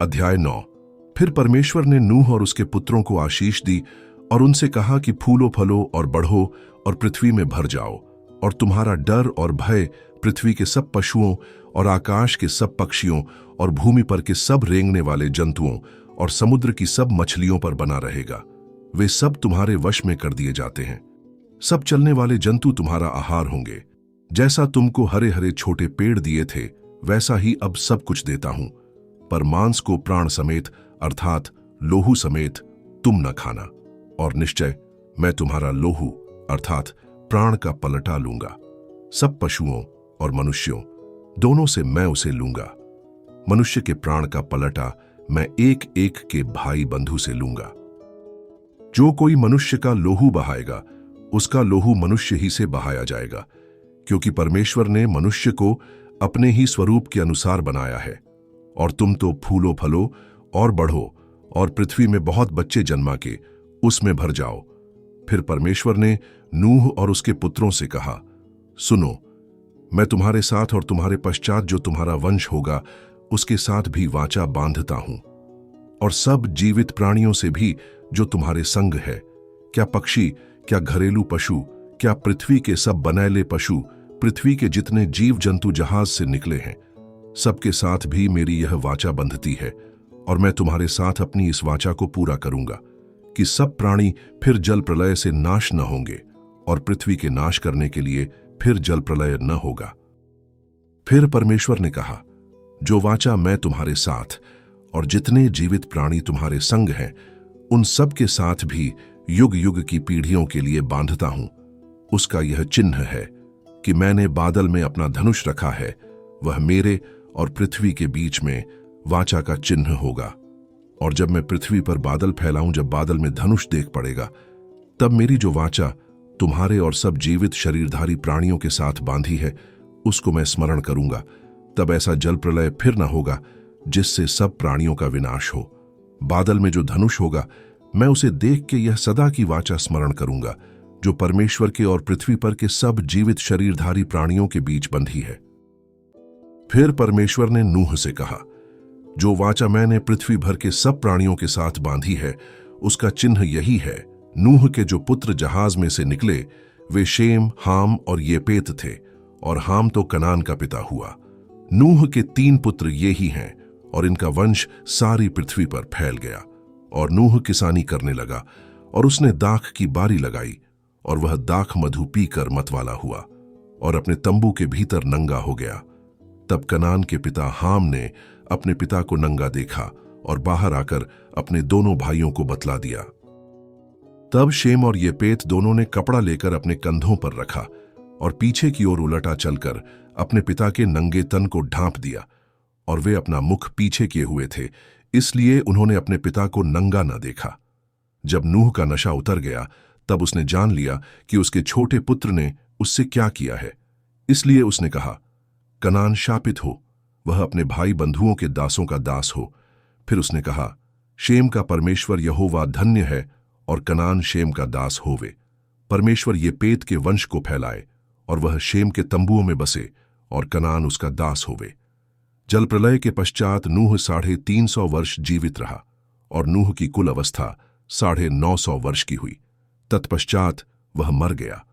अध्याय 9। फिर परमेश्वर ने नूह और उसके पुत्रों को आशीष दी और उनसे कहा कि फूलो फलो और बढ़ो और पृथ्वी में भर जाओ, और तुम्हारा डर और भय पृथ्वी के सब पशुओं और आकाश के सब पक्षियों और भूमि पर के सब रेंगने वाले जंतुओं और समुद्र की सब मछलियों पर बना रहेगा। वे सब तुम्हारे वश में कर दिए जाते हैं। सब चलने वाले जंतु तुम्हारा आहार होंगे। जैसा तुमको हरे हरे छोटे पेड़ दिए थे, वैसा ही अब सब कुछ देता हूं, पर मांस को प्राण समेत अर्थात लोहू समेत तुम न खाना। और निश्चय मैं तुम्हारा लोहू अर्थात प्राण का पलटा लूंगा। सब पशुओं और मनुष्यों दोनों से मैं उसे लूंगा। मनुष्य के प्राण का पलटा मैं एक एक के भाई बंधु से लूंगा। जो कोई मनुष्य का लोहू बहाएगा, उसका लोहू मनुष्य ही से बहाया जाएगा, क्योंकि परमेश्वर ने मनुष्य को अपने ही स्वरूप के अनुसार बनाया है। और तुम तो फूलो फलो और बढ़ो और पृथ्वी में बहुत बच्चे जन्मा के उसमें भर जाओ। फिर परमेश्वर ने नूह और उसके पुत्रों से कहा, सुनो, मैं तुम्हारे साथ और तुम्हारे पश्चात जो तुम्हारा वंश होगा उसके साथ भी वाचा बांधता हूं, और सब जीवित प्राणियों से भी जो तुम्हारे संग है, क्या पक्षी, क्या घरेलू पशु, क्या पृथ्वी के सब बनैले पशु, पृथ्वी के जितने जीव जंतु जहाज से निकले हैं, सबके साथ भी मेरी यह वाचा बंधती है। और मैं तुम्हारे साथ अपनी इस वाचा को पूरा करूंगा कि सब प्राणी फिर जल प्रलय से नाश न होंगे, और पृथ्वी के नाश करने के लिए फिर जल प्रलय न होगा। फिर परमेश्वर ने कहा, जो वाचा मैं तुम्हारे साथ और जितने जीवित प्राणी तुम्हारे संग हैं उन सब के साथ भी युग युग की पीढ़ियों के लिए बांधता हूं, उसका यह चिन्ह है कि मैंने बादल में अपना धनुष रखा है। वह मेरे और पृथ्वी के बीच में वाचा का चिन्ह होगा। और जब मैं पृथ्वी पर बादल फैलाऊं, जब बादल में धनुष देख पड़ेगा, तब मेरी जो वाचा तुम्हारे और सब जीवित शरीरधारी प्राणियों के साथ बांधी है उसको मैं स्मरण करूंगा। तब ऐसा जल प्रलय फिर न होगा जिससे सब प्राणियों का विनाश हो। बादल में जो धनुष होगा, मैं उसे देख के यह सदा की वाचा स्मरण करूंगा जो परमेश्वर के और पृथ्वी पर के सब जीवित शरीरधारी प्राणियों के बीच बंधी है। फिर परमेश्वर ने नूह से कहा, जो वाचा मैंने पृथ्वी भर के सब प्राणियों के साथ बांधी है उसका चिन्ह यही है। नूह के जो पुत्र जहाज में से निकले वे शेम, हाम और येपेत थे, और हाम तो कनान का पिता हुआ। नूह के 3 पुत्र ये ही हैं, और इनका वंश सारी पृथ्वी पर फैल गया। और नूह किसानी करने लगा, और उसने दाख की बारी लगाई, और वह दाख मधु पीकर मतवाला हुआ और अपने तंबू के भीतर नंगा हो गया। तब कनान के पिता हाम ने अपने पिता को नंगा देखा और बाहर आकर अपने दोनों भाइयों को बतला दिया। तब शेम और येपेत दोनों ने कपड़ा लेकर अपने कंधों पर रखा और पीछे की ओर उलटा चलकर अपने पिता के नंगे तन को ढांप दिया। और वे अपना मुख पीछे किए हुए थे, इसलिए उन्होंने अपने पिता को नंगा न देखा। जब नूह का नशा उतर गया, तब उसने जान लिया कि उसके छोटे पुत्र ने उससे क्या किया है। इसलिए उसने कहा, कनान शापित हो, वह अपने भाई बंधुओं के दासों का दास हो। फिर उसने कहा, शेम का परमेश्वर यहोवा धन्य है, और कनान शेम का दास होवे। परमेश्वर येपेत के वंश को फैलाए, और वह शेम के तंबुओं में बसे, और कनान उसका दास होवे। जल प्रलय के पश्चात नूह 350 वर्ष जीवित रहा, और नूह की कुल अवस्था 950 वर्ष की हुई। तत्पश्चात वह मर गया।